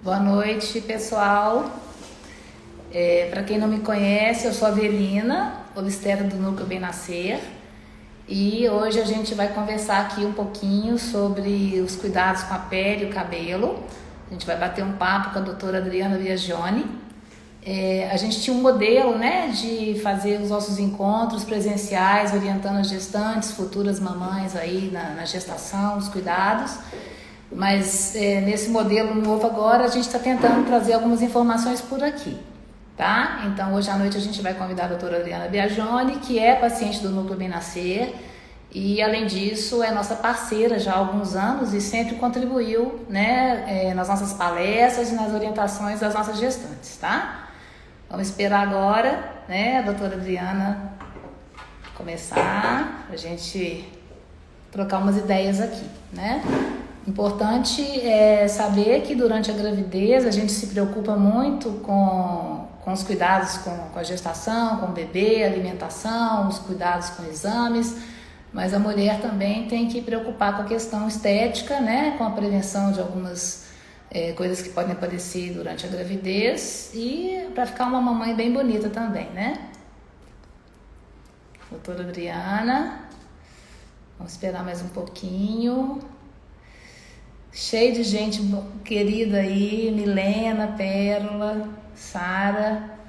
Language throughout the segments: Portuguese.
Boa noite, pessoal. Para quem não me conhece, eu sou a Avelina, obstetra do Núcleo Bem Nascer, e hoje a gente vai conversar aqui um pouquinho sobre os cuidados com a pele e o cabelo. A gente vai bater um papo com a doutora Adriana Biagioni. A gente tinha um modelo, né, de fazer os nossos encontros presenciais, orientando as gestantes, futuras mamães aí na gestação, os cuidados. Mas nesse modelo novo agora a gente está tentando trazer algumas informações por aqui, tá? Então hoje à noite a gente vai convidar a doutora Adriana Biagioni, que é paciente do Núcleo Bem Nascer e além disso é nossa parceira já há alguns anos e sempre contribuiu, né, nas nossas palestras e nas orientações das nossas gestantes, tá? Vamos esperar agora, né, a doutora Adriana começar, a gente trocar umas ideias aqui, né? Importante é saber que durante a gravidez a gente se preocupa muito com os cuidados com a gestação, com o bebê, alimentação, os cuidados com exames, mas a mulher também tem que preocupar com a questão estética, né, com a prevenção de algumas coisas que podem aparecer durante a gravidez e para ficar uma mamãe bem bonita também, né? Doutora Adriana, vamos esperar mais um pouquinho. Cheio de gente querida aí, Milena, Pérola, Sara.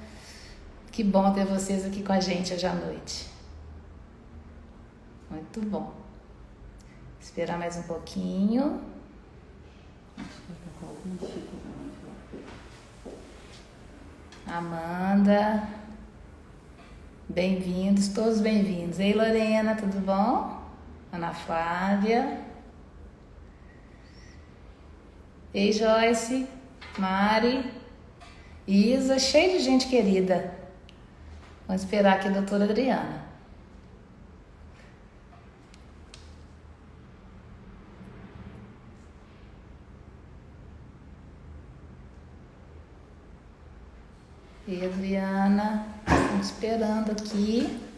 Que bom ter vocês aqui com a gente hoje à noite. Muito bom. Esperar mais um pouquinho. Amanda. Bem-vindos, todos bem-vindos. Ei, Lorena, tudo bom? Ana Flávia. Ei, Joyce, Mari, Isa, cheio de gente querida. Vamos esperar aqui a doutora Adriana. E Adriana, estamos esperando aqui.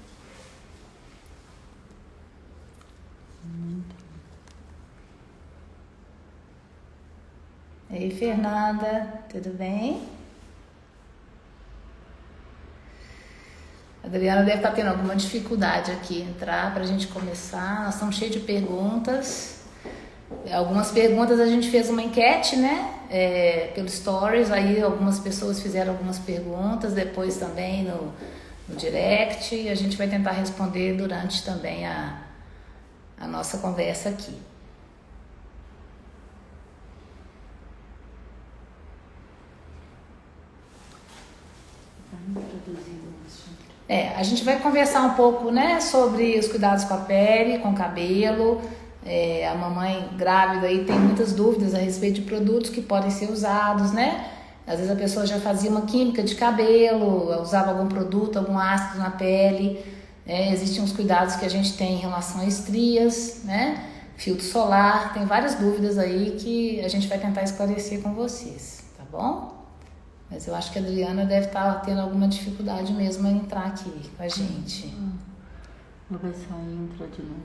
Ei, Fernanda, tudo bem? A Adriana deve estar tendo alguma dificuldade aqui entrar para a gente começar. Nós estamos cheios de perguntas. Algumas perguntas a gente fez uma enquete, né? Pelo Stories, aí algumas pessoas fizeram algumas perguntas, depois também no direct, e a gente vai tentar responder durante também a nossa conversa aqui. A gente vai conversar um pouco, né, sobre os cuidados com a pele, com o cabelo. A mamãe grávida aí tem muitas dúvidas a respeito de produtos que podem ser usados, né? Às vezes a pessoa já fazia uma química de cabelo, usava algum produto, algum ácido na pele. Existem uns cuidados que a gente tem em relação a estrias, né? Filtro solar, tem várias dúvidas aí que a gente vai tentar esclarecer com vocês, tá bom? Mas eu acho que a Adriana deve estar tendo alguma dificuldade mesmo em entrar aqui com a gente. Ela vai sair e entrar de novo.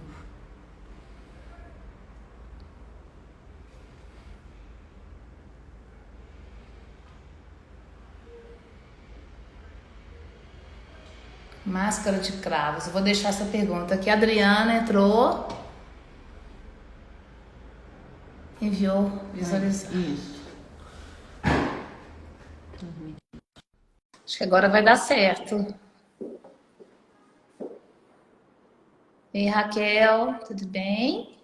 Máscara de cravos. Eu vou deixar essa pergunta aqui. A Adriana entrou. Enviou visualizar. Isso. Acho que agora vai dar certo. Ei, Raquel, tudo bem?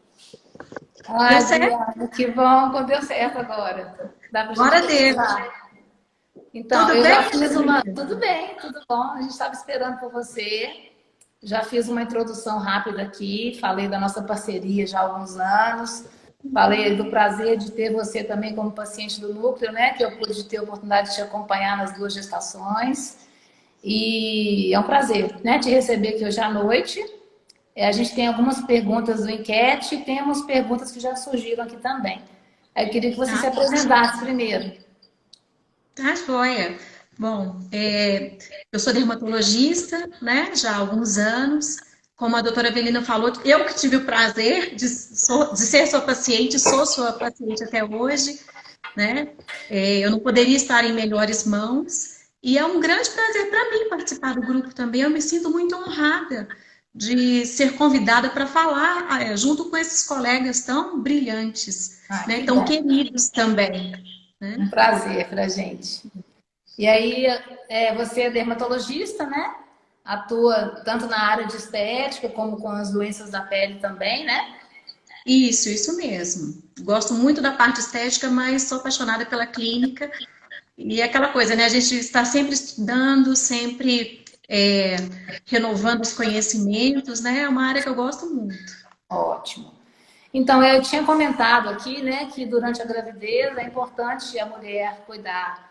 Deu certo? Adriana, que bom, deu certo agora. Dá pra Glória a gente Deus. conversar. Então, Tudo eu bem? já fiz uma. Tudo bem, tudo bom. A gente estava esperando por você. Já fiz uma introdução rápida aqui. Falei da nossa parceria já há alguns anos. Falei do prazer de ter você também como paciente do núcleo, né? Que eu pude ter a oportunidade de te acompanhar nas 2 gestações. E é um prazer, né? Te receber aqui hoje à noite. A gente tem algumas perguntas do enquete e temos perguntas que já surgiram aqui também. Eu queria que você se apresentasse primeiro. Tá, joia. Bom, eu sou dermatologista, né, já há alguns anos. Como a doutora Avelina falou, eu que tive o prazer de ser sua paciente, sou sua paciente até hoje. né? Eu não poderia estar em melhores mãos. E é um grande prazer para mim participar do grupo também. Eu me sinto muito honrada de ser convidada para falar junto com esses colegas tão brilhantes, né? Que Tão bom. queridos também, né? Um prazer para a gente. E aí, você é dermatologista, né? Atua tanto na área de estética como com as doenças da pele também, né? Isso mesmo. Gosto muito da parte estética, mas sou apaixonada pela clínica. E é aquela coisa, né? A gente está sempre estudando, sempre renovando os conhecimentos, né? É uma área que eu gosto muito. Ótimo. Então, eu tinha comentado aqui, né, que durante a gravidez é importante a mulher cuidar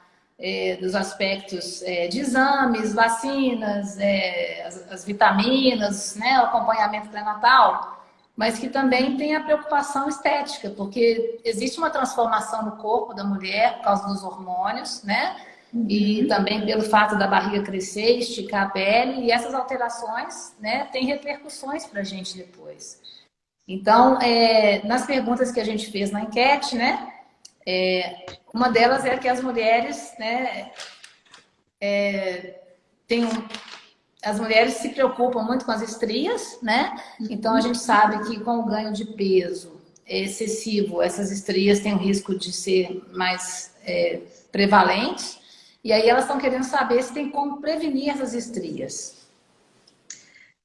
dos aspectos de exames, vacinas, as vitaminas, né, o acompanhamento pré-natal, mas que também tem a preocupação estética, porque existe uma transformação no corpo da mulher por causa dos hormônios, né? E também pelo fato da barriga crescer, esticar a pele, e essas alterações, né, têm repercussões para a gente depois. Então, nas perguntas que a gente fez na enquete, né, uma delas é que as mulheres, né, as mulheres se preocupam muito com as estrias, né? Então a gente sabe que com o ganho de peso excessivo, essas estrias têm o risco de ser mais prevalentes. E aí elas estão querendo saber se tem como prevenir essas estrias.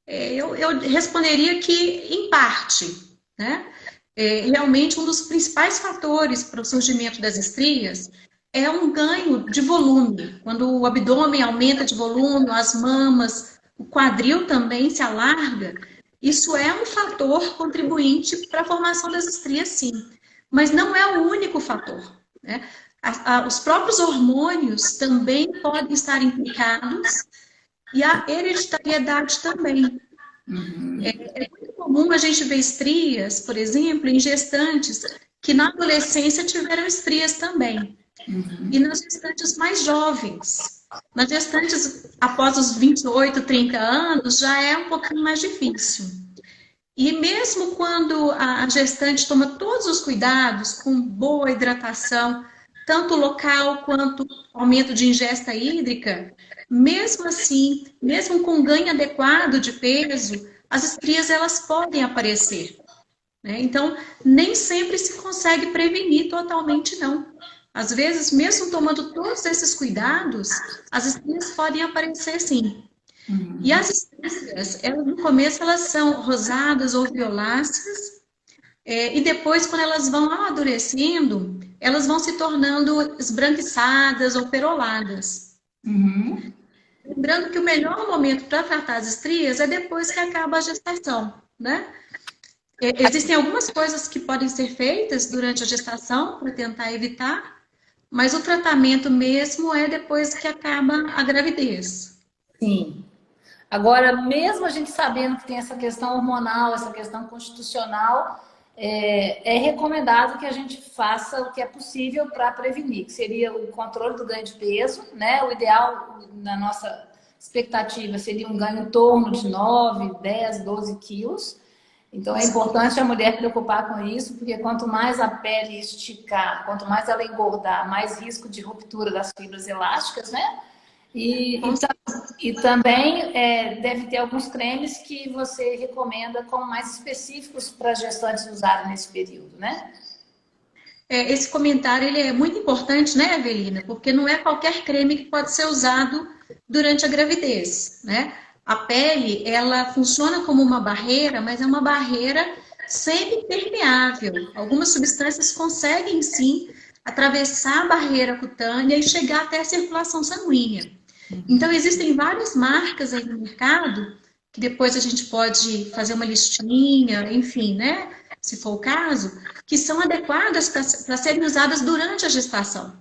Eu responderia que, em parte, né? Realmente, um dos principais fatores para o surgimento das estrias é um ganho de volume. Quando o abdômen aumenta de volume, as mamas, o quadril também se alarga, isso é um fator contribuinte para a formação das estrias, sim. Mas não é o único fator, né? Os próprios hormônios também podem estar implicados e a hereditariedade também. É muito comum a gente ver estrias, por exemplo, em gestantes que na adolescência tiveram estrias também. E nas gestantes mais jovens. Nas gestantes após os 28, 30 anos, já é um pouquinho mais difícil. E mesmo quando a gestante toma todos os cuidados, com boa hidratação, tanto local quanto aumento de ingesta hídrica, mesmo assim, mesmo com ganho adequado de peso, as estrias elas podem aparecer, né? Então, nem sempre se consegue prevenir totalmente, não. Às vezes, mesmo tomando todos esses cuidados, as estrias podem aparecer sim. E as estrias, no começo, elas são rosadas ou violáceas, e depois, quando elas vão amadurecendo, elas vão se tornando esbranquiçadas ou peroladas. Lembrando que o melhor momento para tratar as estrias é depois que acaba a gestação, né? Existem algumas coisas que podem ser feitas durante a gestação para tentar evitar, mas o tratamento mesmo é depois que acaba a gravidez. Sim. Agora, mesmo a gente sabendo que tem essa questão hormonal, essa questão constitucional, é recomendado que a gente faça o que é possível para prevenir, que seria o controle do ganho de peso, né? O ideal, na nossa expectativa, seria um ganho em torno de 9, 10, 12 quilos. Então, é importante a mulher preocupar com isso, porque quanto mais a pele esticar, quanto mais ela engordar, mais risco de ruptura das fibras elásticas, né? E também deve ter alguns cremes que você recomenda como mais específicos para gestantes usarem nesse período, né? Esse comentário ele é muito importante, né, Evelina? Porque não é qualquer creme que pode ser usado durante a gravidez, né? A pele, ela funciona como uma barreira, mas é uma barreira semi-permeável. Algumas substâncias conseguem, sim, atravessar a barreira cutânea e chegar até a circulação sanguínea. Então, existem várias marcas aí no mercado, que depois a gente pode fazer uma listinha, enfim, né? Se for o caso, que são adequadas para serem usadas durante a gestação,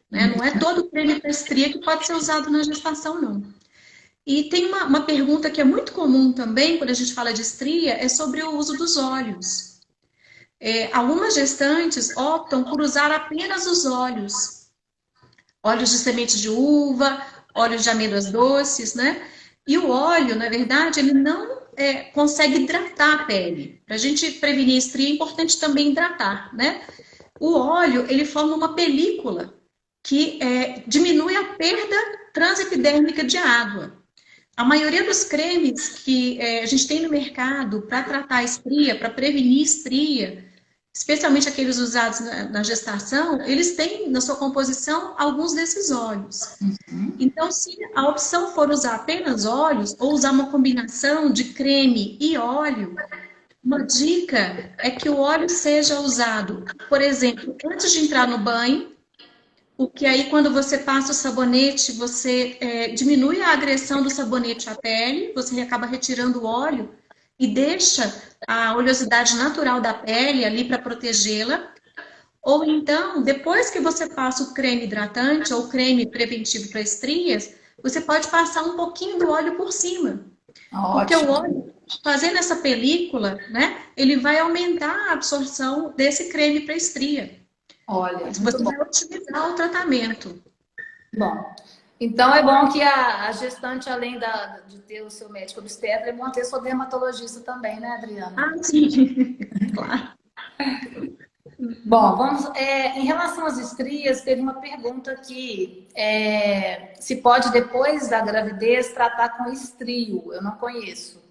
né? Não é todo creme para estria que pode ser usado na gestação, não. E tem uma pergunta que é muito comum também, quando a gente fala de estria, é sobre o uso dos óleos. Algumas gestantes optam por usar apenas os óleos. Óleos de semente de uva, óleos de amêndoas doces, né? E o óleo, na verdade, ele não consegue hidratar a pele. Para a gente prevenir estria, é importante também hidratar, né? o óleo, ele forma uma película que diminui a perda transepidérmica de água. A maioria dos cremes que a gente tem no mercado para tratar a estria, para prevenir estria, especialmente aqueles usados na gestação, eles têm na sua composição alguns desses óleos. Então, se a opção for usar apenas óleos, ou usar uma combinação de creme e óleo, uma dica é que o óleo seja usado, por exemplo, antes de entrar no banho, porque aí quando você passa o sabonete, você diminui a agressão do sabonete à pele, você acaba retirando o óleo e deixa a oleosidade natural da pele ali para protegê-la. Ou então, depois que você passa o creme hidratante ou creme preventivo para estrias, você pode passar um pouquinho do óleo por cima. Porque o óleo, fazendo essa película, né, ele vai aumentar a absorção desse creme para estria. Olha, Você vai otimizar o tratamento. Bom, então é bom que a gestante, além de ter o seu médico obstetra, é bom ter sua dermatologista também, né, Adriana? Ah, sim, claro. Bom, vamos. Em relação às estrias, teve uma pergunta aqui. Se pode, depois da gravidez, tratar com estrio? Eu não conheço.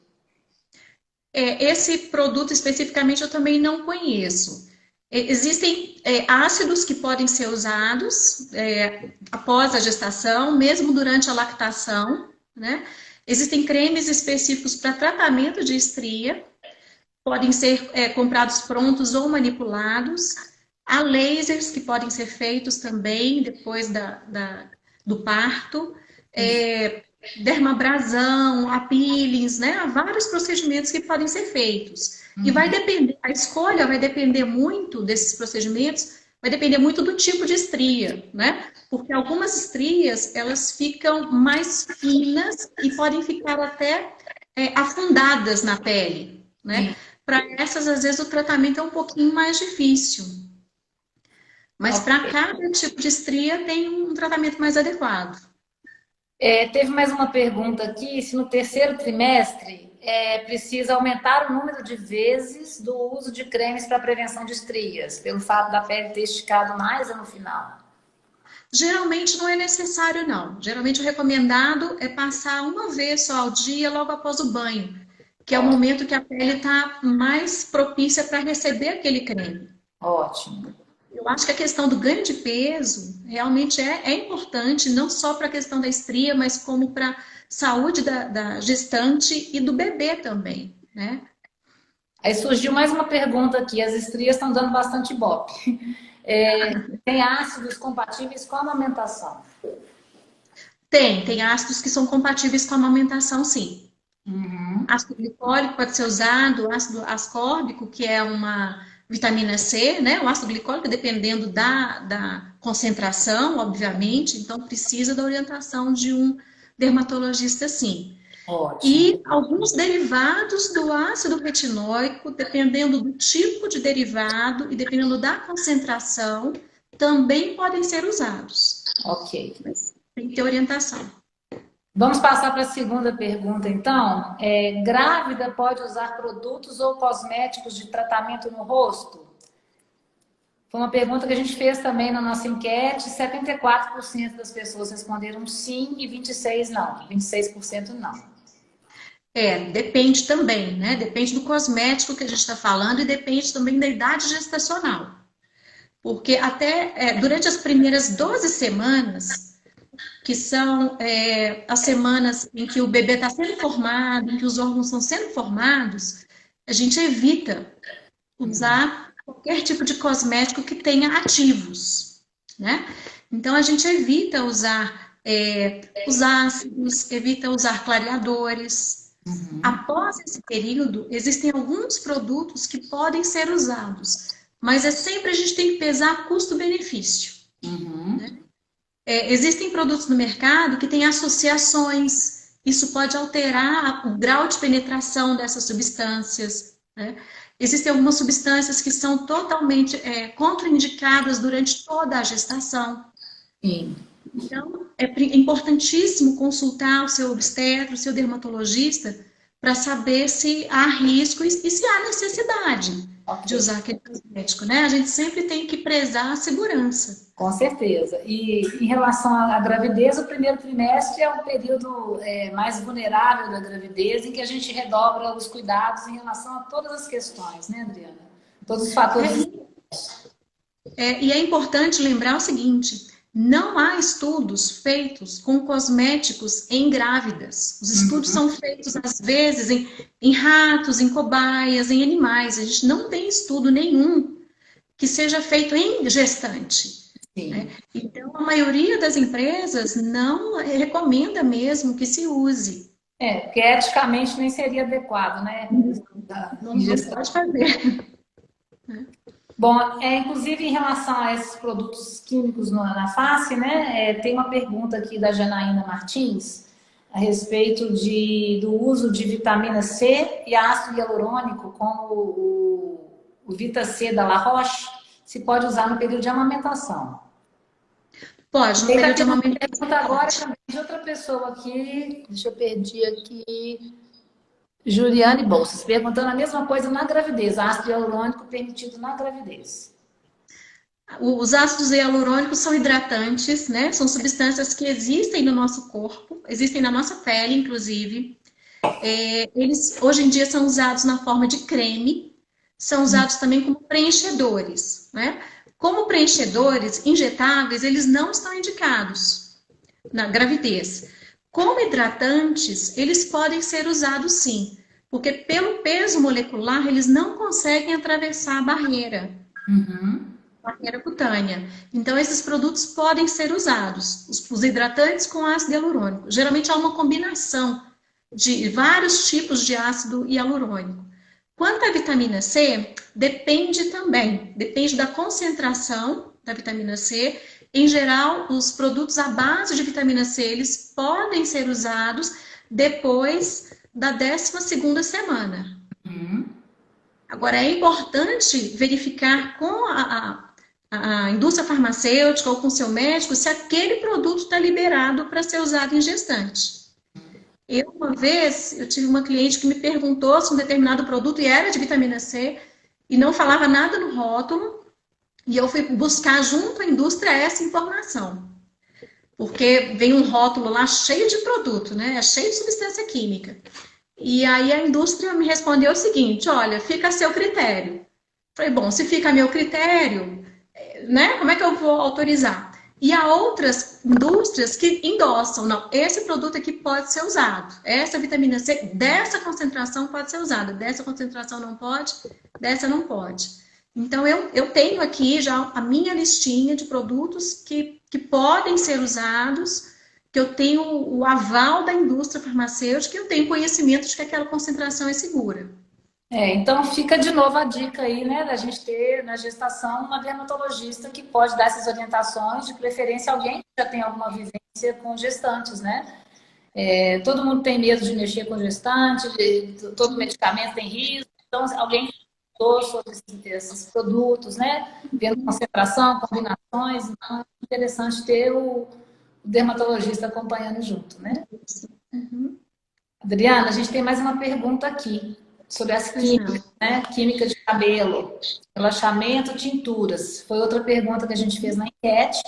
Esse produto especificamente eu também não conheço. Existem ácidos que podem ser usados após a gestação, mesmo durante a lactação, né? Existem cremes específicos para tratamento de estria, podem ser comprados prontos ou manipulados. Há lasers que podem ser feitos também depois do parto. Dermabrasão, há peelings, né? Há vários procedimentos que podem ser feitos. E vai depender, a escolha vai depender muito desses procedimentos, vai depender muito do tipo de estria, né? Porque algumas estrias, elas ficam mais finas e podem ficar até afundadas na pele, né? Para essas, às vezes, o tratamento é um pouquinho mais difícil. Mas para cada tipo de estria tem um tratamento mais adequado. Teve mais uma pergunta aqui, se no terceiro trimestre precisa aumentar o número de vezes do uso de cremes para prevenção de estrias, pelo fato da pele ter esticado mais no final. Geralmente não é necessário, não. Geralmente o recomendado é passar uma vez só ao dia, logo após o banho, que é o momento que a pele está mais propícia para receber aquele creme. Ótimo. Eu acho que a questão do ganho de peso realmente é importante, não só para a questão da estria, mas como para a saúde da gestante e do bebê também, né? Aí surgiu mais uma pergunta aqui. As estrias estão dando bastante ibope. Tem ácidos compatíveis com a amamentação? Tem ácidos que são compatíveis com a amamentação, sim. Uhum. Ácido glicólico pode ser usado, ácido ascórbico, que é uma vitamina C, né? O ácido glicólico, dependendo da concentração, obviamente, então precisa da orientação de um dermatologista, sim. Ótimo. E alguns derivados do ácido retinóico, dependendo do tipo de derivado e dependendo da concentração, também podem ser usados. Ok. Mas tem que ter orientação. Vamos passar para a segunda pergunta, então. Grávida pode usar produtos ou cosméticos de tratamento no rosto? Foi uma pergunta que a gente fez também na nossa enquete. 74% das pessoas responderam sim e 26% não. 26% não. Depende também, né? Depende do cosmético que a gente está falando e depende também da idade gestacional. Porque até durante as primeiras 12 semanas, que são as semanas em que o bebê está sendo formado, em que os órgãos estão sendo formados, a gente evita usar qualquer tipo de cosmético que tenha ativos, né? Então, a gente evita usar os ácidos, evita usar clareadores. Após esse período, existem alguns produtos que podem ser usados, mas sempre a gente tem que pesar custo-benefício. Né? Existem produtos no mercado que têm associações, isso pode alterar o grau de penetração dessas substâncias, né? Existem algumas substâncias que são totalmente contraindicadas durante toda a gestação. Sim. Então, é importantíssimo consultar o seu obstetra, o seu dermatologista, para saber se há risco e se há necessidade. de usar aquele cosmético, né? A gente sempre tem que prezar a segurança. Com certeza. E em relação à gravidez, o primeiro trimestre é um período mais vulnerável da gravidez, em que a gente redobra os cuidados em relação a todas as questões, né, Adriana? Todos os fatores. E é importante lembrar o seguinte: não há estudos feitos com cosméticos em grávidas. Os estudos são feitos, às vezes, em ratos, em cobaias, em animais. A gente não tem estudo nenhum que seja feito em gestante. Né? Então, a maioria das empresas não recomenda mesmo que se use. Porque eticamente nem seria adequado, né? Não pode fazer. Bom, inclusive em relação a esses produtos químicos na face, né? Tem uma pergunta aqui da Janaína Martins a respeito do uso de vitamina C e ácido hialurônico, como o Vita C da La Roche, se pode usar no período de amamentação. Pode, no período de amamentação. Agora também de outra pessoa aqui, deixa eu perder aqui, Juliane Bolsas, perguntando a mesma coisa na gravidez, ácido hialurônico permitido na gravidez. Os ácidos hialurônicos são hidratantes, né? São substâncias que existem no nosso corpo, existem na nossa pele, inclusive. Eles, hoje em dia, são usados na forma de creme, são usados também como preenchedores, né? Como preenchedores injetáveis, eles não estão indicados na gravidez. Como hidratantes, eles podem ser usados sim, porque pelo peso molecular, eles não conseguem atravessar a barreira. Barreira cutânea. Então, esses produtos podem ser usados, os hidratantes com ácido hialurônico. Geralmente, há uma combinação de vários tipos de ácido hialurônico. Quanto à vitamina C, depende da concentração da vitamina C. Em geral, os produtos à base de vitamina C, eles podem ser usados depois da 12ª semana. Agora, é importante verificar com a indústria farmacêutica ou com o seu médico se aquele produto está liberado para ser usado em gestante. Uma vez, eu tive uma cliente que me perguntou se um determinado produto, e era de vitamina C, e não falava nada no rótulo, e eu fui buscar junto à indústria essa informação. Porque vem um rótulo lá cheio de produto, né? Cheio de substância química. E aí a indústria me respondeu o seguinte: olha, fica a seu critério. Falei, bom, se fica a meu critério, né? Como é que eu vou autorizar? E há outras indústrias que endossam, não, esse produto aqui pode ser usado, essa vitamina C, dessa concentração pode ser usada, dessa concentração não pode, dessa não pode. Então, eu tenho aqui já a minha listinha de produtos que podem ser usados, que eu tenho o aval da indústria farmacêutica, e eu tenho conhecimento de que aquela concentração é segura. Então fica de novo a dica aí, né, da gente ter na gestação uma dermatologista que pode dar essas orientações, de preferência alguém que já tem alguma vivência com gestantes, né? Todo mundo tem medo de mexer com gestante, todo medicamento tem risco, então alguém que estudou sobre esses produtos, né, vendo concentração, combinações, então é interessante ter o dermatologista acompanhando junto, né? Adriana, a gente tem mais uma pergunta aqui sobre as químicas, né? Química de cabelo, relaxamento, tinturas. Foi outra pergunta que a gente fez na enquete,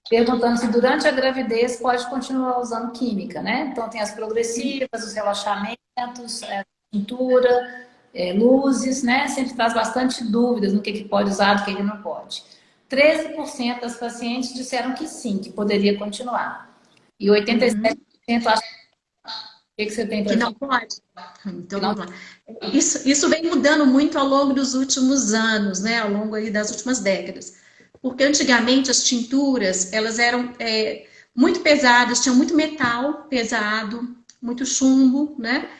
perguntando se durante a gravidez pode continuar usando química, né? Então tem as progressivas, os relaxamentos, tintura, luzes, né? Sempre traz bastante dúvidas no que pode usar, do que não pode. 13% das pacientes disseram que sim, que poderia continuar. E 87% acham que você tem para que não pode. Então, vamos lá. Isso vem mudando muito ao longo dos últimos anos, né? Ao longo aí das últimas décadas. Porque antigamente as tinturas, elas eram muito pesadas, tinham muito metal pesado, muito chumbo, né?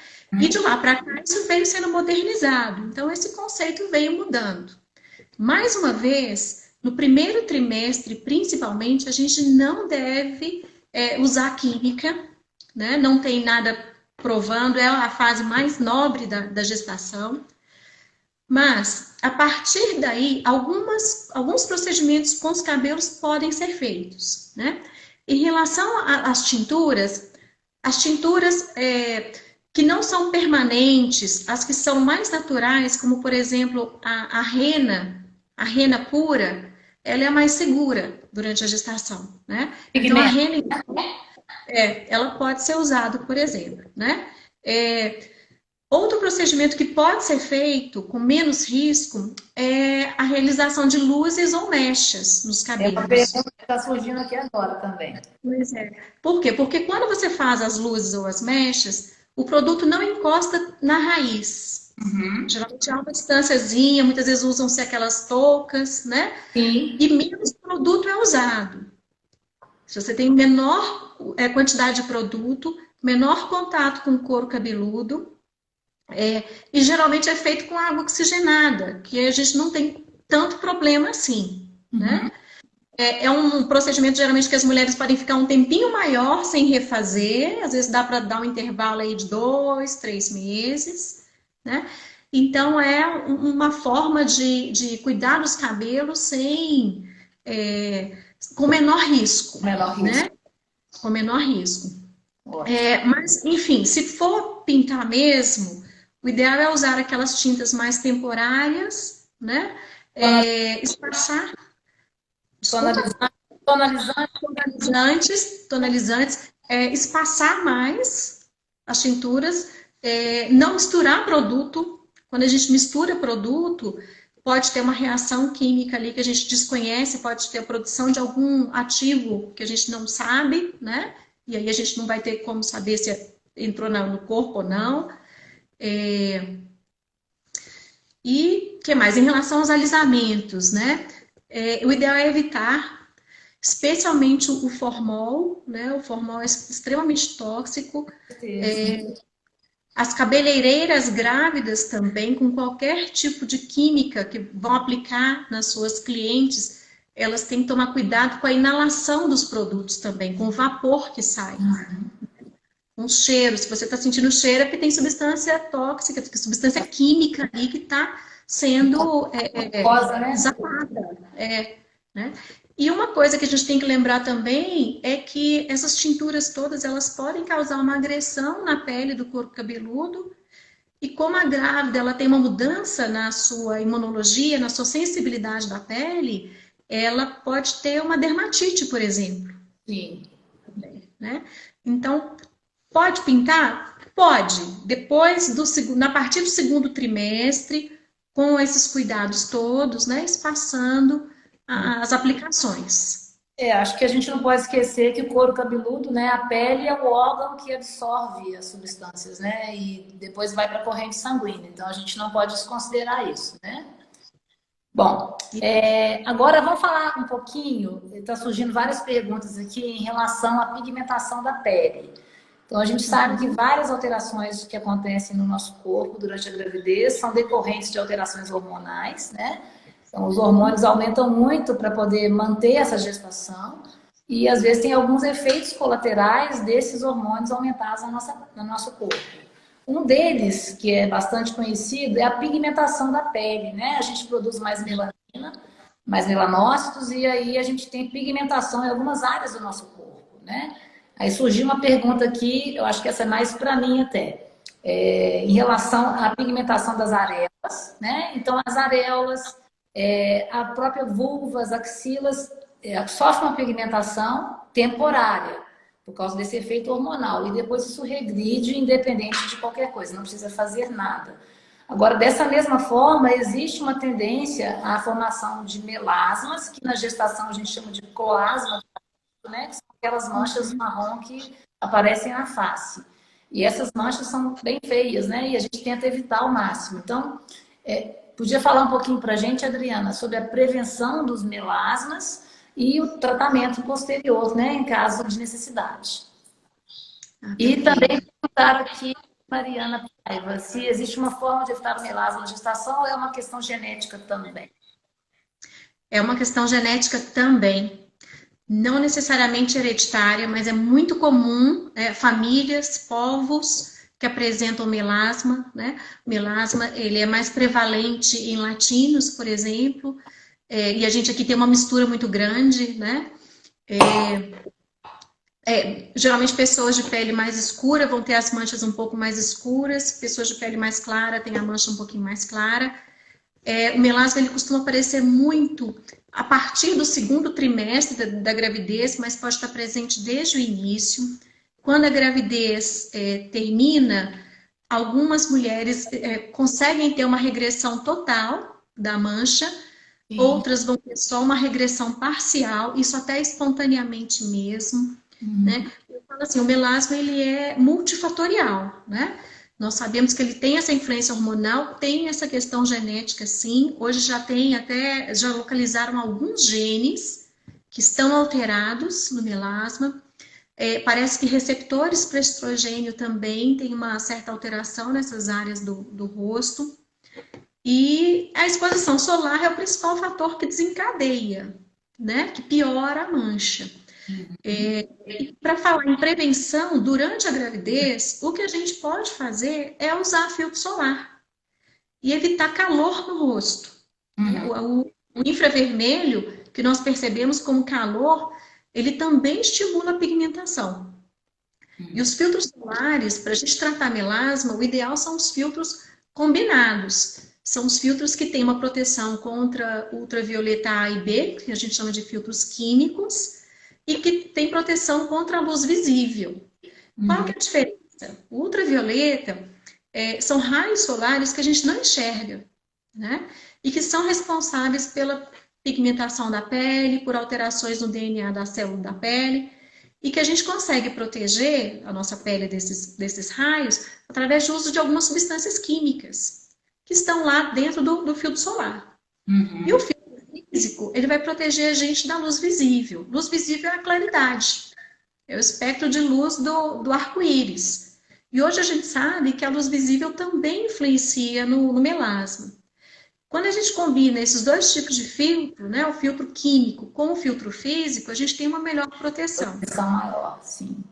E de lá para cá isso veio sendo modernizado. Então esse conceito veio mudando. Mais uma vez, no primeiro trimestre, principalmente, a gente não deve usar química, né? Não tem nada provando, é a fase mais nobre da gestação. Mas, a partir daí, alguns procedimentos com os cabelos podem ser feitos, né? Em relação às tinturas que não são permanentes, as que são mais naturais, como por exemplo a rena pura, ela é a mais segura durante a gestação, né? Então a Pigmento. rena, ela pode ser usada, por exemplo, né? Outro procedimento que pode ser feito com menos risco é a realização de luzes ou mechas nos É uma cabelos. pergunta que está surgindo aqui agora também. Pois é. Por quê? Porque quando você faz as luzes ou as mechas, o produto não encosta na raiz. Uhum. Geralmente há uma distânciazinha, muitas vezes usam-se aquelas toucas, né? Sim. E menos produto é usado. Se você tem menor quantidade de produto, menor contato com o couro cabeludo, e geralmente é feito com água oxigenada, que a gente não tem tanto problema assim, né? Uhum. É um procedimento, geralmente, que as mulheres podem ficar um tempinho maior sem refazer. Às vezes dá para dar um intervalo aí de 2, 3 meses, né? Então, é uma forma de cuidar dos cabelos com menor risco, Menor risco. né? Com menor risco. Ótimo. Mas, enfim, se for pintar mesmo, o ideal é usar aquelas tintas mais temporárias, né? Espaçar, desculpa, Tonalizante. tonalizantes, espaçar mais as tinturas, não misturar produto. Quando a gente mistura produto, pode ter uma reação química ali que a gente desconhece, pode ter a produção de algum ativo que a gente não sabe, né? E aí a gente não vai ter como saber se entrou no corpo ou não. E o que mais? Em relação aos alisamentos, né? O ideal é evitar, especialmente o formol, né? O formol é extremamente tóxico. As cabeleireiras grávidas também, com qualquer tipo de química que vão aplicar nas suas clientes, elas têm que tomar cuidado com a inalação dos produtos também, com o vapor que sai. Com cheiro, se você está sentindo cheiro, é porque tem substância tóxica, substância química ali que está sendo Rosa, né? exalada. Né? E uma coisa que a gente tem que lembrar também é que essas tinturas todas, elas podem causar uma agressão na pele do corpo cabeludo, e como a grávida ela tem uma mudança na sua imunologia, na sua sensibilidade da pele, ela pode ter uma dermatite, por exemplo. Sim. Né? Então, pode pintar? Pode. Depois, a partir do segundo trimestre, com esses cuidados todos, né? Espaçando as aplicações. Acho que a gente não pode esquecer que o couro cabeludo, né, a pele é o órgão que absorve as substâncias, né, e depois vai para a corrente sanguínea. Então a gente não pode desconsiderar isso, né? Bom, agora vamos falar um pouquinho. Está surgindo várias perguntas aqui em relação à pigmentação da pele. Então a gente sabe que várias alterações que acontecem no nosso corpo durante a gravidez são decorrentes de alterações hormonais, né? Então, os hormônios aumentam muito para poder manter essa gestação e, às vezes, tem alguns efeitos colaterais desses hormônios aumentados no nosso corpo. Um deles, que é bastante conhecido, é a pigmentação da pele, né? A gente produz mais melanina, mais melanócitos e aí a gente tem pigmentação em algumas áreas do nosso corpo, né? Aí surgiu uma pergunta aqui, eu acho que essa é mais para mim até, em relação à pigmentação das areolas, né? Então, as areolas... a própria vulva, as axilas, sofre uma pigmentação temporária, por causa desse efeito hormonal. E depois isso regride independente de qualquer coisa, não precisa fazer nada. Agora, dessa mesma forma, existe uma tendência à formação de melasmas, que na gestação a gente chama de cloasma, né? Que são aquelas manchas marrom que aparecem na face. E essas manchas são bem feias, né? E a gente tenta evitar ao máximo. Então, podia falar um pouquinho para a gente, Adriana, sobre a prevenção dos melasmas e o tratamento posterior, né, em caso de necessidade. E também perguntaram aqui, Mariana Paiva, se existe uma forma de evitar o melasma na gestação ou é uma questão genética também? É uma questão genética também. Não necessariamente hereditária, mas é muito comum, famílias, povos que apresentam melasma, né? O melasma, ele é mais prevalente em latinos, por exemplo, e a gente aqui tem uma mistura muito grande, né? Geralmente pessoas de pele mais escura vão ter as manchas um pouco mais escuras, pessoas de pele mais clara têm a mancha um pouquinho mais clara. O melasma ele costuma aparecer muito a partir do segundo trimestre da gravidez, mas pode estar presente desde o início. Quando a gravidez termina, algumas mulheres conseguem ter uma regressão total da mancha, Sim. outras vão ter só uma regressão parcial, isso até espontaneamente mesmo. Né? Eu falo assim, o melasma ele é multifatorial, né? Nós sabemos que ele tem essa influência hormonal, tem essa questão genética, sim. Hoje já localizaram alguns genes que estão alterados no melasma. Parece que receptores para estrogênio também tem uma certa alteração nessas áreas do rosto. E a exposição solar é o principal fator que desencadeia, né? Que piora a mancha. Para falar em prevenção, durante a gravidez, o que a gente pode fazer é usar filtro solar e evitar calor no rosto. O infravermelho, que nós percebemos como calor, ele também estimula a pigmentação. E os filtros solares, para a gente tratar melasma, o ideal são os filtros combinados. São os filtros que têm uma proteção contra ultravioleta A e B, que a gente chama de filtros químicos, e que tem proteção contra a luz visível. Qual que é a diferença? O ultravioleta são raios solares que a gente não enxerga, né? E que são responsáveis pela pigmentação da pele, por alterações no DNA da célula da pele, e que a gente consegue proteger a nossa pele desses raios através do uso de algumas substâncias químicas que estão lá dentro do filtro solar. E o filtro físico, ele vai proteger a gente da luz visível. Luz visível é a claridade, é o espectro de luz do arco-íris. E hoje a gente sabe que a luz visível também influencia no melasma. Quando a gente combina esses dois tipos de filtro, né, o filtro químico com o filtro físico, a gente tem uma melhor proteção. Proteção maior, sim.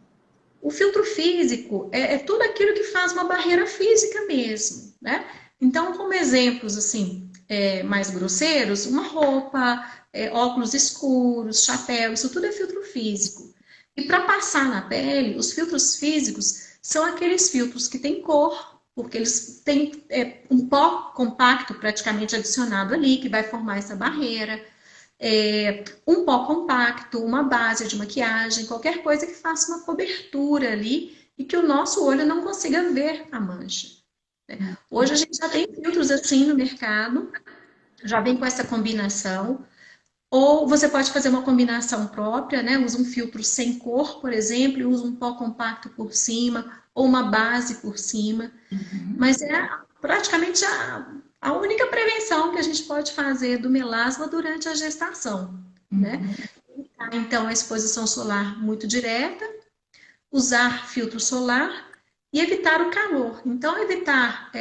O filtro físico é tudo aquilo que faz uma barreira física mesmo, né? Então, como exemplos, assim, mais grosseiros, uma roupa, óculos escuros, chapéu, isso tudo é filtro físico. E para passar na pele, os filtros físicos são aqueles filtros que têm cor, porque eles têm um pó compacto praticamente adicionado ali, que vai formar essa barreira. Um pó compacto, uma base de maquiagem, qualquer coisa que faça uma cobertura ali e que o nosso olho não consiga ver a mancha. Hoje a gente já tem filtros assim no mercado, já vem com essa combinação. Ou você pode fazer uma combinação própria, né? Usa um filtro sem cor, por exemplo, e usa um pó compacto por cima, ou uma base por cima. Mas é praticamente a única prevenção que a gente pode fazer do melasma durante a gestação, né? Então, a exposição solar muito direta, usar filtro solar e evitar o calor. Então, evitar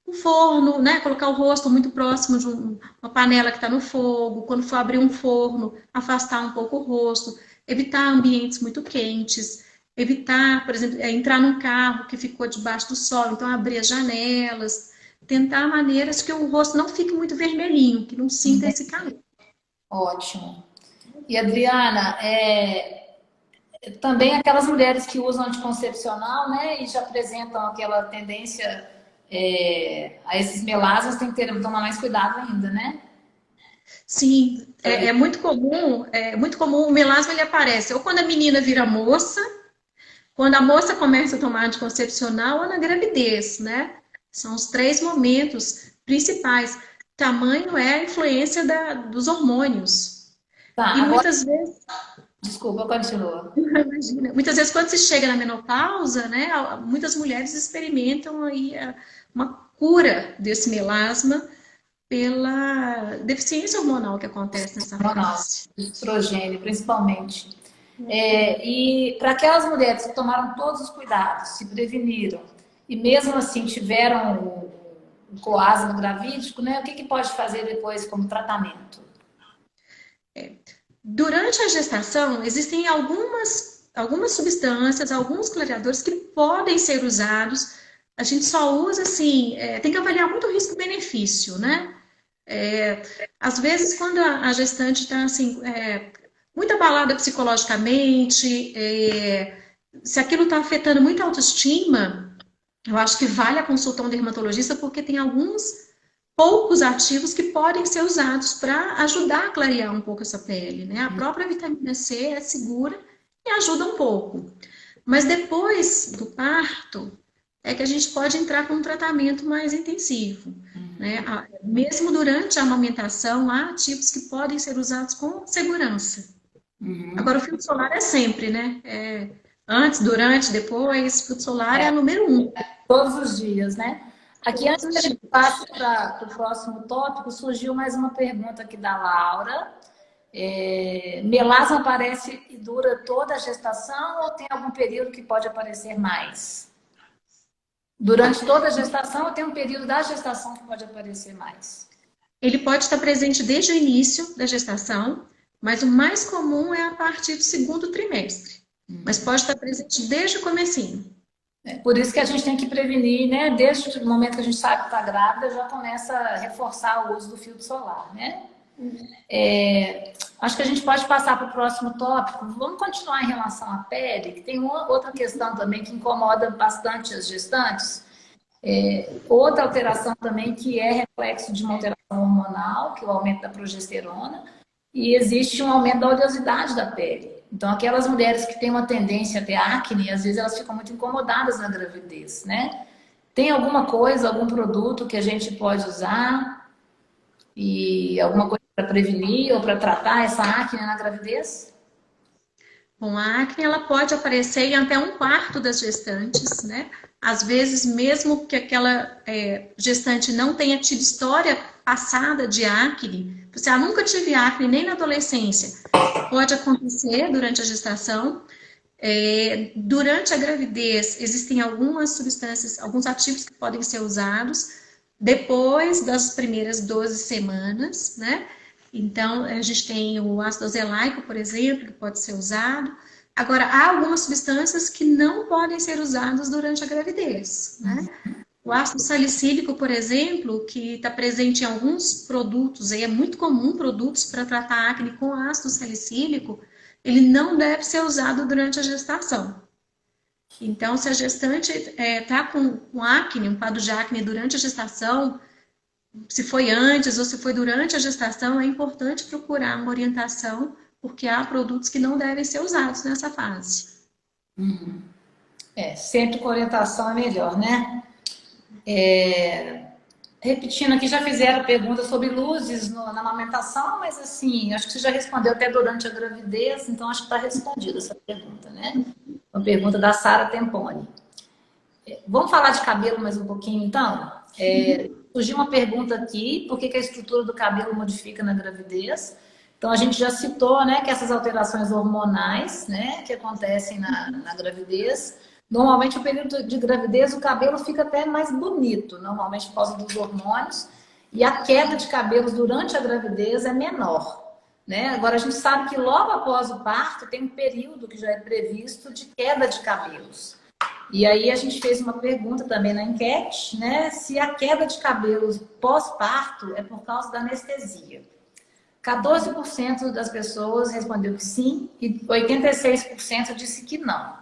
o forno, né? Colocar o rosto muito próximo de uma panela que está no fogo. Quando for abrir um forno, afastar um pouco o rosto. Evitar ambientes muito quentes. Evitar, por exemplo, entrar num carro que ficou debaixo do sol. Então, abrir as janelas. Tentar maneiras que o rosto não fique muito vermelhinho, que não sinta esse calor. Ótimo. E Adriana, também aquelas mulheres que usam anticoncepcional, né, e já apresentam aquela tendência a esses melasmas, tem que tomar mais cuidado ainda, né? Sim, é muito comum, o melasma ele aparece ou quando a menina vira moça, quando a moça começa a tomar anticoncepcional ou na gravidez, né? São os 3 momentos principais. Tamanho é a influência dos hormônios. Tá, E agora... muitas vezes... Desculpa, continua. Imagina. Muitas vezes quando se chega na menopausa, né, muitas mulheres experimentam aí uma cura desse melasma pela deficiência hormonal que acontece nessa fase. Estrogênio, principalmente. E para aquelas mulheres que tomaram todos os cuidados, se preveniram, e mesmo assim tiveram o coágulo gravídico, né, o que pode fazer depois como tratamento? Durante a gestação, existem algumas substâncias, alguns clareadores que podem ser usados. A gente só usa assim, tem que avaliar muito o risco-benefício, né? Às vezes, quando a gestante está assim, muito abalada psicologicamente, se aquilo está afetando muito a autoestima, eu acho que vale a consulta a um dermatologista, porque tem alguns poucos ativos que podem ser usados para ajudar a clarear um pouco essa pele, né? A própria vitamina C é segura e ajuda um pouco. Mas depois do parto, é que a gente pode entrar com um tratamento mais intensivo, né? Mesmo durante a amamentação, há ativos que podem ser usados com segurança. Agora, o filtro solar é sempre, né? Antes, durante, depois, filtro solar é a número 1. Todos os dias, né? Aqui, Todos antes os que a gente dias. passe para o próximo tópico, surgiu mais uma pergunta aqui da Laura. Melasma aparece e dura toda a gestação ou tem algum período que pode aparecer mais? Durante toda a gestação ou tem um período da gestação que pode aparecer mais? Ele pode estar presente desde o início da gestação, mas o mais comum é a partir do segundo trimestre. Mas pode estar presente desde o comecinho. Por isso que a gente tem que prevenir, né? Desde o momento que a gente sabe que está grávida, já começa a reforçar o uso do filtro solar, né? Acho que a gente pode passar para o próximo tópico. Vamos continuar em relação à pele, que tem outra questão também que incomoda bastante as gestantes. Outra alteração também que é reflexo de uma alteração hormonal, que é o aumento da progesterona, e existe um aumento da oleosidade da pele. Então, aquelas mulheres que têm uma tendência a ter acne, às vezes elas ficam muito incomodadas na gravidez, né? Tem alguma coisa, algum produto que a gente pode usar e alguma coisa para prevenir ou para tratar essa acne na gravidez? Bom, a acne ela pode aparecer em até um quarto das gestantes, né? Às vezes, mesmo que aquela gestante não tenha tido história passada de acne, você nunca tive acne nem na adolescência, pode acontecer durante a gestação. Durante a gravidez, existem algumas substâncias, alguns ativos que podem ser usados depois das primeiras 12 semanas, né? Então, a gente tem o ácido azelaico, por exemplo, que pode ser usado. Agora, há algumas substâncias que não podem ser usadas durante a gravidez, né? O ácido salicílico, por exemplo, que está presente em alguns produtos, é muito comum produtos para tratar acne com ácido salicílico, ele não deve ser usado durante a gestação. Então, se a gestante está com acne, um quadro de acne durante a gestação, se foi antes ou se foi durante a gestação, é importante procurar uma orientação, porque há produtos que não devem ser usados nessa fase. Sempre com orientação é melhor, né? Repetindo aqui, já fizeram perguntas sobre luzes na amamentação, mas assim, acho que você já respondeu até durante a gravidez, então acho que está respondida essa pergunta, né? Uma pergunta da Sara Temponi. Vamos falar de cabelo mais um pouquinho, então? Surgiu uma pergunta aqui, por que a estrutura do cabelo modifica na gravidez? Então, a gente já citou, né, que essas alterações hormonais, né, que acontecem na gravidez, normalmente no período de gravidez o cabelo fica até mais bonito, normalmente por causa dos hormônios, e a queda de cabelos durante a gravidez é menor, né? Agora, a gente sabe que logo após o parto tem um período que já é previsto de queda de cabelos. E aí a gente fez uma pergunta também na enquete, né? Se a queda de cabelos pós-parto é por causa da anestesia. 14% das pessoas respondeu que sim e 86% disse que não.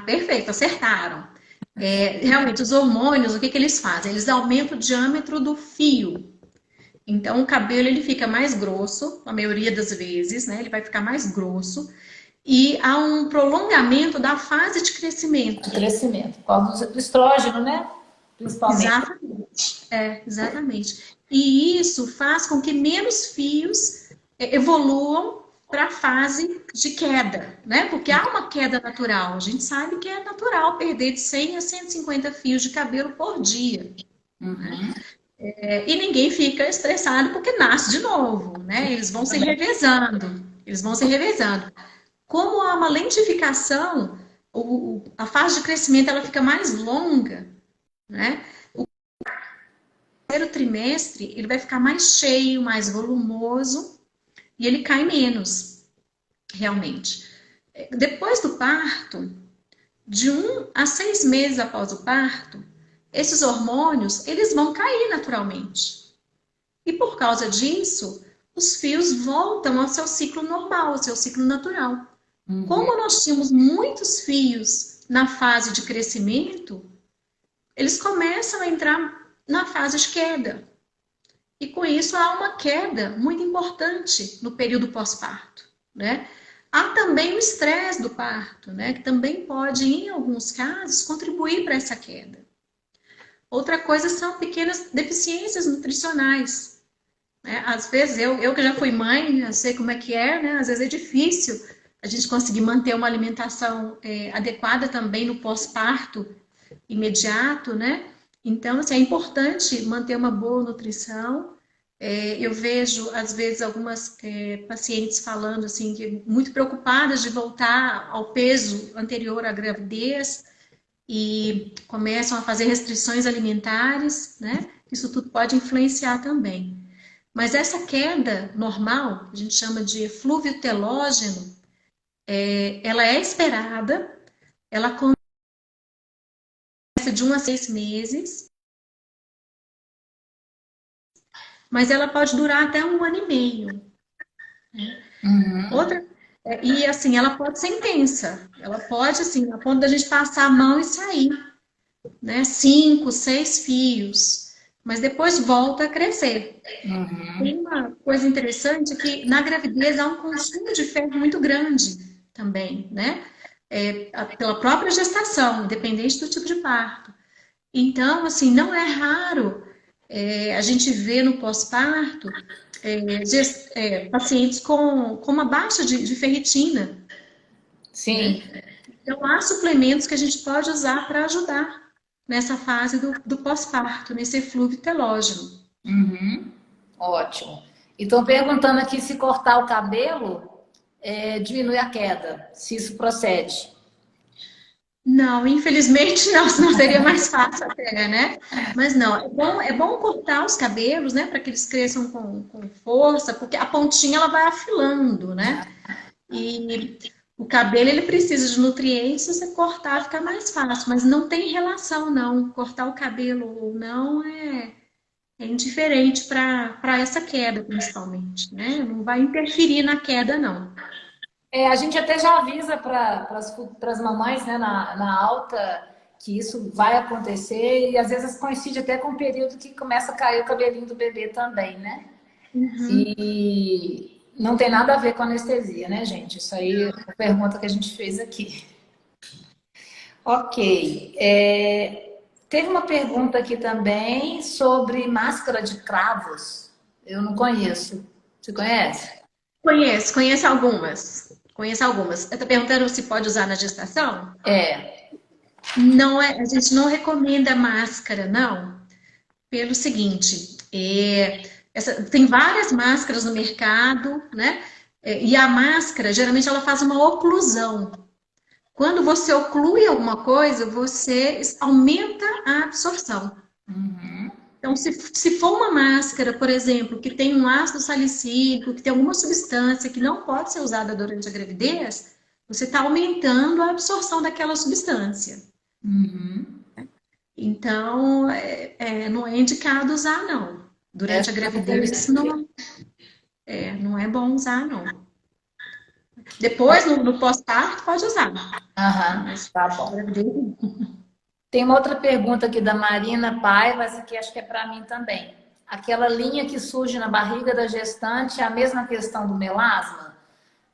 Perfeito, acertaram. Realmente, os hormônios, o que eles fazem? Eles aumentam o diâmetro do fio. Então, o cabelo ele fica mais grosso, a maioria das vezes, né? Ele vai ficar mais grosso. E há um prolongamento da fase de crescimento. Por causa do estrógeno, né? Principalmente. Exatamente. Exatamente. E isso faz com que menos fios evoluam para a fase de queda, né? Porque há uma queda natural. A gente sabe que é natural perder de 100 a 150 fios de cabelo por dia. Né? E ninguém fica estressado porque nasce de novo, né? Eles vão se revezando. Como há uma lentificação, a fase de crescimento ela fica mais longa, né? O primeiro trimestre ele vai ficar mais cheio, mais volumoso e ele cai menos, realmente. Depois do parto, de 1 a 6 meses após o parto, esses hormônios eles vão cair naturalmente. E por causa disso, os fios voltam ao seu ciclo normal, ao seu ciclo natural. Uhum. Como nós tínhamos muitos fios na fase de crescimento, eles começam a entrar na fase de queda. E com isso há uma queda muito importante no período pós-parto, né? Há também o estresse do parto, né? Que também pode, em alguns casos, contribuir para essa queda. Outra coisa são pequenas deficiências nutricionais, né? Às vezes, eu que já fui mãe, eu sei como é que é, né? Às vezes é difícil a gente conseguir manter uma alimentação adequada também no pós-parto imediato, né? Então, assim, é importante manter uma boa nutrição. Eu vejo, às vezes, algumas pacientes falando, assim, que muito preocupadas de voltar ao peso anterior à gravidez e começam a fazer restrições alimentares, né? Isso tudo pode influenciar também. Mas essa queda normal, a gente chama de eflúvio telógeno, ela é esperada, ela acontece de 1 a 6 meses, mas ela pode durar até 1 ano e meio. Né? Uhum. E assim, ela pode ser intensa, ela pode, assim, a ponto da gente passar a mão e sair, né? 5, 6 fios, mas depois volta a crescer. Tem Uhum. uma coisa interessante que na gravidez há um consumo de ferro muito grande também, né? Pela própria gestação, independente do tipo de parto. Então, assim, não é raro a gente ver no pós-parto pacientes com uma baixa de ferritina, né? Sim. Então, há suplementos que a gente pode usar para ajudar nessa fase do pós-parto, nesse eflúvio telógeno. Uhum. Ótimo. E estão perguntando aqui se cortar o cabelo diminui a queda, se isso procede. Não, infelizmente não, senão seria mais fácil até, né? Mas não, é bom cortar os cabelos, né, para que eles cresçam com força, porque a pontinha ela vai afilando, né? E o cabelo ele precisa de nutrientes, se você cortar fica mais fácil, mas não tem relação não, cortar o cabelo ou não é indiferente para essa queda principalmente, né? Não vai interferir na queda não. A gente até já avisa para as mamães, né, na alta, que isso vai acontecer e às vezes coincide até com o período que começa a cair o cabelinho do bebê também, né? Uhum. E não tem nada a ver com anestesia, né, gente? Isso aí é uma pergunta que a gente fez aqui. Ok. Teve uma pergunta aqui também sobre máscara de cravos. Eu não conheço. Você conhece? Conheço algumas. Conheço algumas. Eu tô perguntando se pode usar na gestação? É. Não é, a gente não recomenda máscara, não, pelo seguinte, tem várias máscaras no mercado, né? E a máscara, geralmente, ela faz uma oclusão. Quando você oclui alguma coisa, você aumenta a absorção. Uhum. Então, se for uma máscara, por exemplo, que tem um ácido salicílico, que tem alguma substância que não pode ser usada durante a gravidez, você está aumentando a absorção daquela substância. Uhum. Então, não é indicado usar, não. Durante Essa a eu gravidez, expliquei. não é bom usar, não. Depois, no pós-parto, pode usar. Aham, Mas tá na bom. gravidez, Tem uma outra pergunta aqui da Marina Paiva, essa aqui acho que é para mim também. Aquela linha que surge na barriga da gestante é a mesma questão do melasma?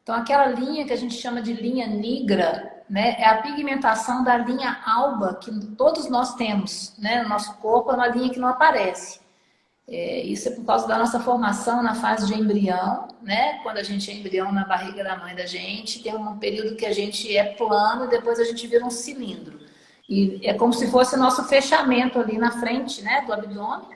Então, aquela linha que a gente chama de linha negra, né, é a pigmentação da linha alba que todos nós temos, né, no nosso corpo, é uma linha que não aparece. Isso é por causa da nossa formação na fase de embrião, né? Quando a gente é embrião na barriga da mãe da gente, tem um período que a gente é plano e depois a gente vira um cilindro. E é como se fosse o nosso fechamento ali na frente, né, do abdômen.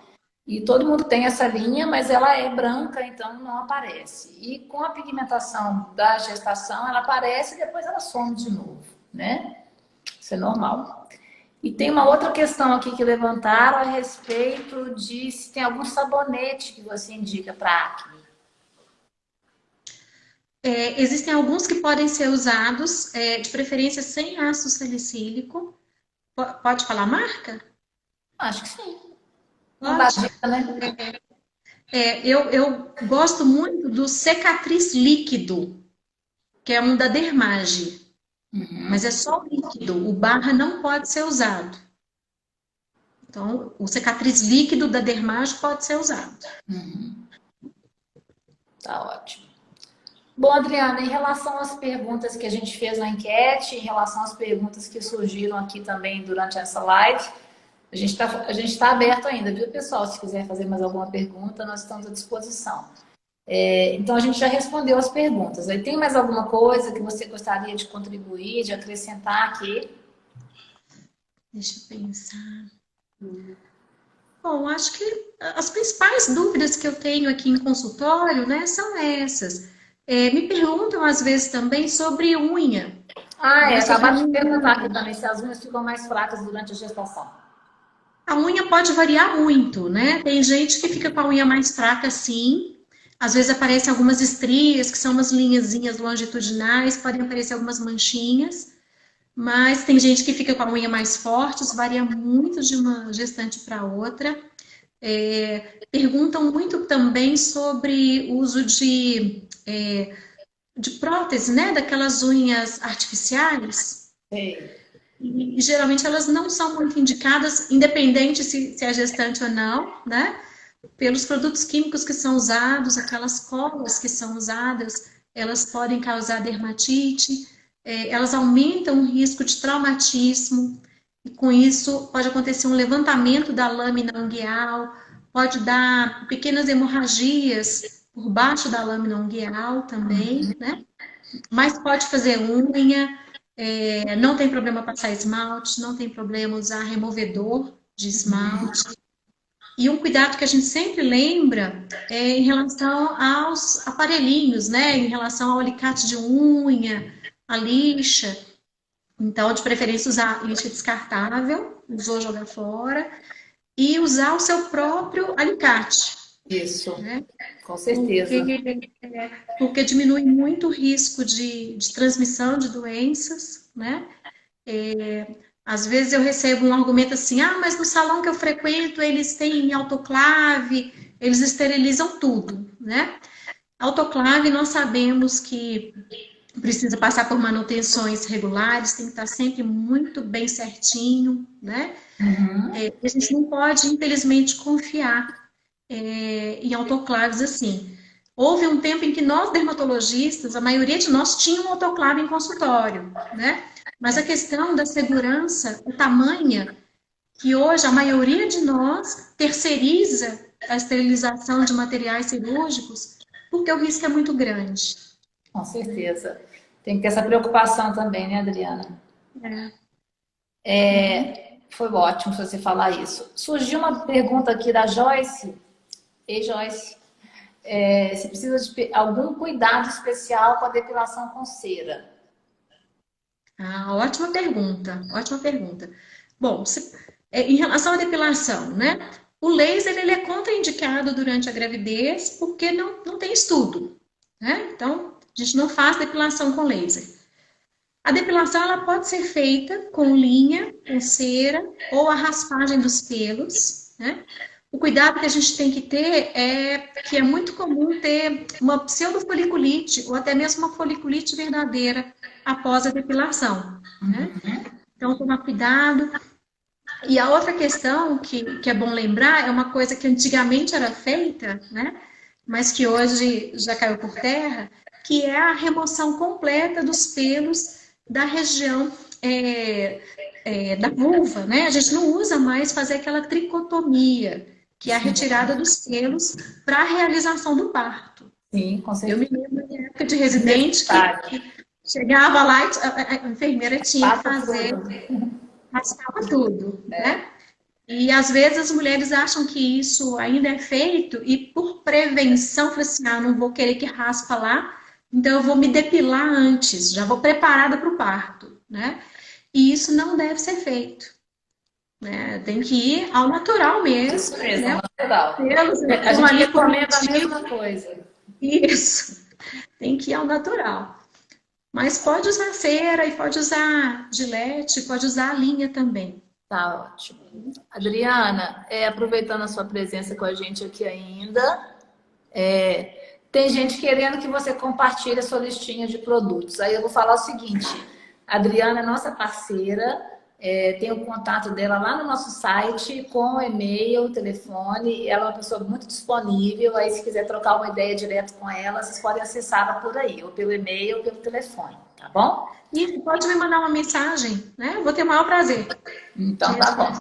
E todo mundo tem essa linha, mas ela é branca, então não aparece. E com a pigmentação da gestação, ela aparece e depois ela some de novo, né? Isso é normal. E tem uma outra questão aqui que levantaram a respeito de se tem algum sabonete que você indica para acne. existem alguns que podem ser usados, de preferência sem ácido salicílico. Pode falar a marca? Acho que sim. Não dá Pode. dica, né? Eu gosto muito do cicatriz líquido, que é um da Dermage, mas é só o líquido, o barra não pode ser usado. Então, o cicatriz líquido da Dermage pode ser usado. Tá ótimo. Bom, Adriana, em relação às perguntas que a gente fez na enquete, em relação às perguntas que surgiram aqui também durante essa live, a gente tá aberto ainda, viu, pessoal? Se quiser fazer mais alguma pergunta, nós estamos à disposição. Então, a gente já respondeu as perguntas. Aí, tem mais alguma coisa que você gostaria de contribuir, de acrescentar aqui? Deixa eu pensar. Bom, acho que as principais dúvidas que eu tenho aqui em consultório, né, são essas. Me perguntam às vezes também sobre unha. Sobre Acabaram de perguntar unha. aqui também se as unhas ficam mais fracas durante a gestação. A unha pode variar muito, né? Tem gente que fica com a unha mais fraca, sim. Às vezes aparecem algumas estrias, que são umas linhazinhas longitudinais, podem aparecer algumas manchinhas. Mas tem gente que fica com a unha mais forte, isso varia muito de uma gestante para outra. Perguntam muito também sobre o uso de prótese, né? Daquelas unhas artificiais. Sei. E geralmente elas não são muito indicadas, independente se é gestante ou não, né? Pelos produtos químicos que são usados, aquelas colas que são usadas, elas podem causar dermatite, elas aumentam o risco de traumatismo, e com isso pode acontecer um levantamento da lâmina ungueal, pode dar pequenas hemorragias por baixo da lâmina ungueal também, né? Mas pode fazer unha, não tem problema passar esmalte, não tem problema usar removedor de esmalte. E um cuidado que a gente sempre lembra é em relação aos aparelhinhos, né? Em relação ao alicate de unha, a lixa. Então, de preferência, usar lixa descartável, usou, jogar fora. E usar o seu próprio alicate. Isso, Né? com certeza. Porque diminui muito o risco de transmissão de doenças, né? Às vezes eu recebo um argumento assim, mas no salão que eu frequento eles têm autoclave, eles esterilizam tudo, né? Autoclave nós sabemos que precisa passar por manutenções regulares, tem que estar sempre muito bem certinho, né? A gente não pode, infelizmente, confiar em autoclaves assim. Houve um tempo em que nós, dermatologistas, a maioria de nós tinha um autoclave em consultório, né? Mas a questão da segurança é tamanha que hoje a maioria de nós terceiriza a esterilização de materiais cirúrgicos porque o risco é muito grande. Com certeza. Tem que ter essa preocupação também, né, Adriana? Foi ótimo você falar isso. Surgiu uma pergunta aqui da Joyce. Ei, Joyce. Se precisa de algum cuidado especial com a depilação com cera? Ótima pergunta, ótima pergunta. Bom, em relação à depilação, né? O laser ele é contraindicado durante a gravidez porque não tem estudo, né? Então, a gente não faz depilação com laser. A depilação ela pode ser feita com linha, com cera ou a raspagem dos pelos, né? O cuidado que a gente tem que ter é que é muito comum ter uma pseudofoliculite ou até mesmo uma foliculite verdadeira após a depilação, né? Então, tomar cuidado. E a outra questão que é bom lembrar é uma coisa que antigamente era feita, né? Mas que hoje já caiu por terra, que é a remoção completa dos pelos da região da vulva, né? A gente não usa mais fazer aquela tricotomia, que é a retirada dos pelos para a realização do parto. Sim, com certeza. Eu me lembro da época de residente que chegava lá e a enfermeira tinha que fazer, raspava tudo, né? E às vezes as mulheres acham que isso ainda é feito e por prevenção, falam assim, não vou querer que raspa lá, então eu vou me depilar antes, já vou preparada para o parto, né? E isso não deve ser feito. Né? Tem que ir ao natural mesmo. Isso mesmo, né? natural. Pelos, A gente recomenda a mesma coisa. Isso. Tem que ir ao natural. Mas pode usar cera e pode usar gilete, pode usar a linha também. Tá ótimo. Adriana, aproveitando a sua presença com a gente aqui ainda, Tem gente querendo que você compartilhe a sua listinha de produtos. Aí eu vou falar o seguinte: a Adriana é nossa parceira, tem o contato dela lá no nosso site, com e-mail, telefone. Ela é uma pessoa muito disponível. Aí, se quiser trocar uma ideia direto com ela, vocês podem acessá-la por aí, ou pelo e-mail ou pelo telefone, tá bom? E pode me mandar uma mensagem, né? Eu vou ter o maior prazer. Então tá bom.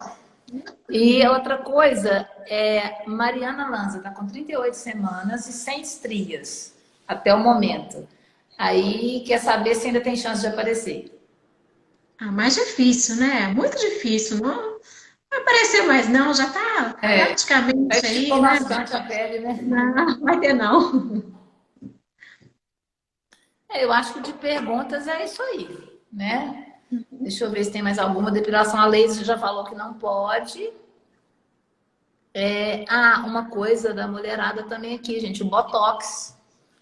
E outra coisa, Mariana Lanza está com 38 semanas e sem estrias até o momento. Aí quer saber se ainda tem chance de aparecer. Ah, mais difícil, né? Muito difícil. Não vai aparecer mais, não. Já tá praticamente aí, Esticou né? bastante a pele, né? Não, vai ter não. Eu acho que de perguntas é isso aí, né? Deixa eu ver se tem mais alguma. Depilação a laser já falou que não pode. Uma coisa da mulherada também aqui, gente, o Botox.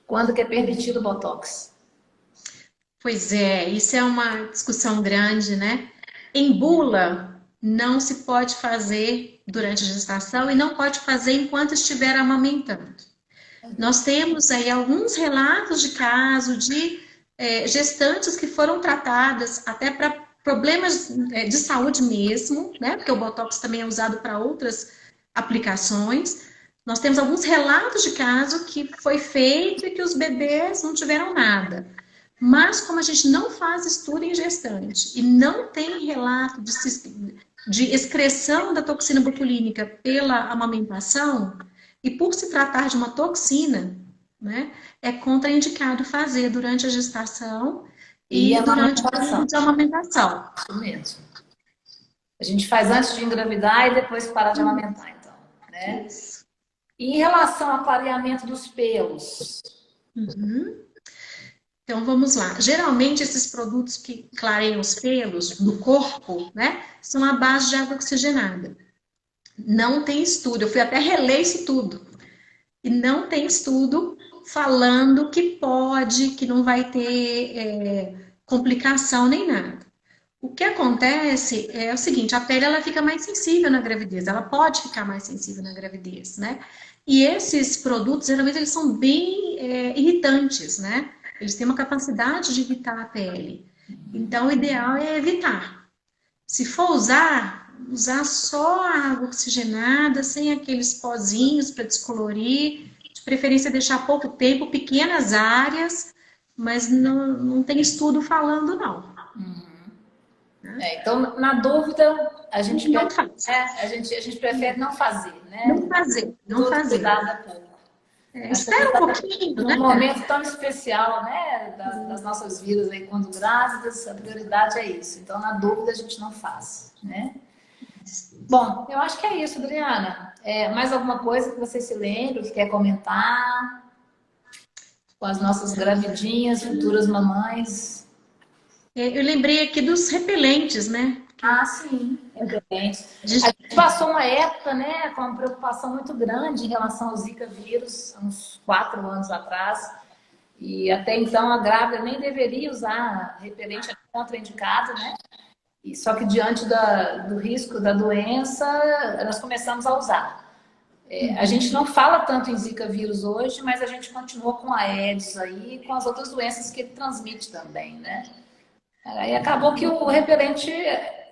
Quando que é permitido o Botox? Pois é, isso é uma discussão grande, né? Em bula, não se pode fazer durante a gestação e não pode fazer enquanto estiver amamentando. Nós temos aí alguns relatos de caso de gestantes que foram tratadas até para problemas de saúde mesmo, né? Porque o Botox também é usado para outras aplicações. Nós temos alguns relatos de caso que foi feito e que os bebês não tiveram nada. Mas como a gente não faz estudo em gestante e não tem relato de excreção da toxina botulínica pela amamentação, e por se tratar de uma toxina, né, é contraindicado fazer durante a gestação E e a durante o amamentação. período de amamentação. Isso mesmo. A gente faz antes de engravidar e depois parar de amamentar, então, né? Isso. E em relação ao clareamento dos pelos? Uhum. Então vamos lá. Geralmente esses produtos que clareiam os pelos do corpo, né, são à base de água oxigenada. Não tem estudo. Eu fui até reler isso tudo. E não tem estudo falando que pode, que não vai ter complicação nem nada. O que acontece é o seguinte, a pele ela fica mais sensível na gravidez, ela pode ficar mais sensível na gravidez, né? E esses produtos, geralmente, eles são bem irritantes, né? Eles têm uma capacidade de irritar a pele. Então, o ideal é evitar. Se for usar só a água oxigenada, sem aqueles pozinhos para descolorir, de preferência deixar pouco tempo, pequenas áreas, mas não tem estudo falando, não. Então, na dúvida, a gente, Não faz. a gente prefere não fazer, né? Não fazer, não Todo fazer. cuidado é pouco. Espera um pouquinho, Num né? momento tão especial, né, das nossas vidas aí, quando grávidas, a prioridade é isso. Então, na dúvida, a gente não faz, né? Bom, eu acho que é isso, Adriana. Mais alguma coisa que você se lembre, que quer comentar com as nossas gravidinhas, futuras mamães? Eu lembrei aqui dos repelentes, né? Ah, sim, repelente. A gente passou uma época, né, com uma preocupação muito grande em relação ao Zika vírus, uns 4 anos atrás. E até então a grávida nem deveria usar repelente, é contraindicado, né? E só que diante do risco da doença, nós começamos a usar. A gente não fala tanto em Zika vírus hoje, mas a gente continua com a Aedes aí e com as outras doenças que ele transmite também, né? Aí acabou que o repelente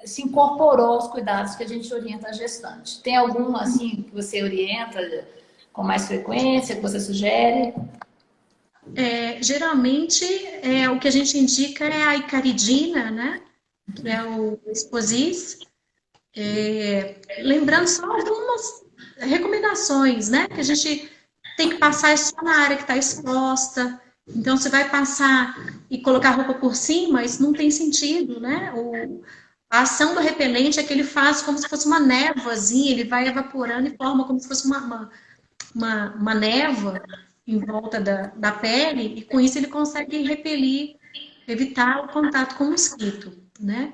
se incorporou aos cuidados que a gente orienta a gestante. Tem algum, assim, que você orienta com mais frequência, que você sugere? Geralmente, o que a gente indica é a icaridina, né? Que é o Exposis. Lembrando só algumas recomendações, né? Que a gente tem que passar só na área que está exposta. Então, você vai passar e colocar a roupa por cima, isso não tem sentido, né? A ação do repelente é que ele faz como se fosse uma névoazinha, ele vai evaporando e forma como se fosse uma névoa em volta da pele, e com isso ele consegue repelir, evitar o contato com o mosquito, né?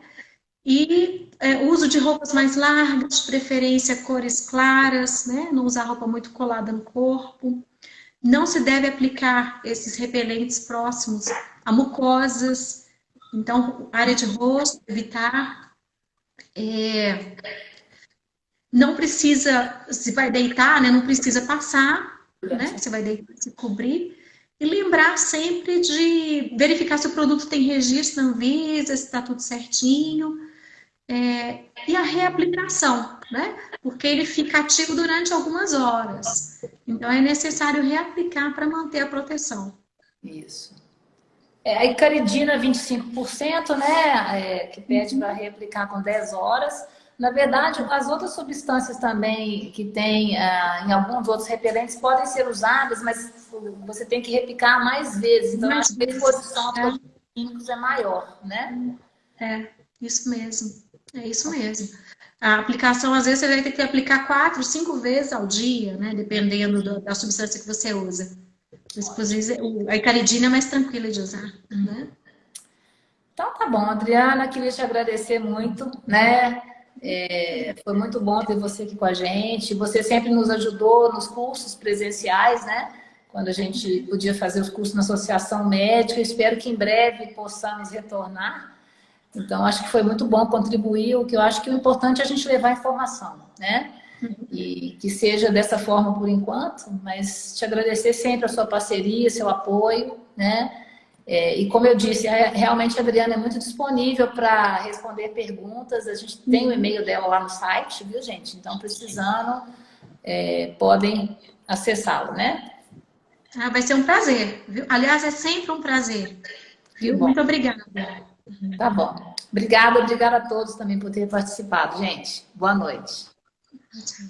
E uso de roupas mais largas, de preferência cores claras, né? Não usar roupa muito colada no corpo. Não se deve aplicar esses repelentes próximos a mucosas. Então, área de rosto, evitar. Não precisa, se vai deitar, né? Não precisa passar. né? Você vai deitar, se cobrir. E lembrar sempre de verificar se o produto tem registro na Anvisa, se está tudo certinho. E a reaplicação, né? Porque ele fica ativo durante algumas horas. Então, é necessário reaplicar para manter a proteção. Isso. A icaridina 25%, né? Que pede para reaplicar com 10 horas. Na verdade, as outras substâncias também que tem em alguns outros repelentes podem ser usadas, mas você tem que replicar mais vezes. Então, Mais acho que a vezes, exposição a produtos químicos é maior, né? Isso mesmo. É isso mesmo. A aplicação, às vezes, você vai ter que aplicar 4, 5 vezes ao dia, né? Dependendo da substância que você usa. A icaridina é mais tranquila de usar, né? Então tá bom, Adriana, queria te agradecer muito, né? Foi muito bom ter você aqui com a gente. Você sempre nos ajudou nos cursos presenciais, né? Quando a gente podia fazer os cursos na Associação Médica. Espero que em breve possamos retornar. Então, acho que foi muito bom contribuir. O que eu acho que o importante é a gente levar informação, né? E que seja dessa forma por enquanto, mas te agradecer sempre a sua parceria, seu apoio, né? E como eu disse, realmente a Adriana é muito disponível para responder perguntas. A gente tem o e-mail dela lá no site, viu, gente? Então, precisando, podem acessá-lo, né? Vai ser um prazer, viu? Aliás, é sempre um prazer, Que viu? bom. Muito obrigada. Tá bom. Obrigada a todos também por ter participado, gente. Boa noite. Tchau.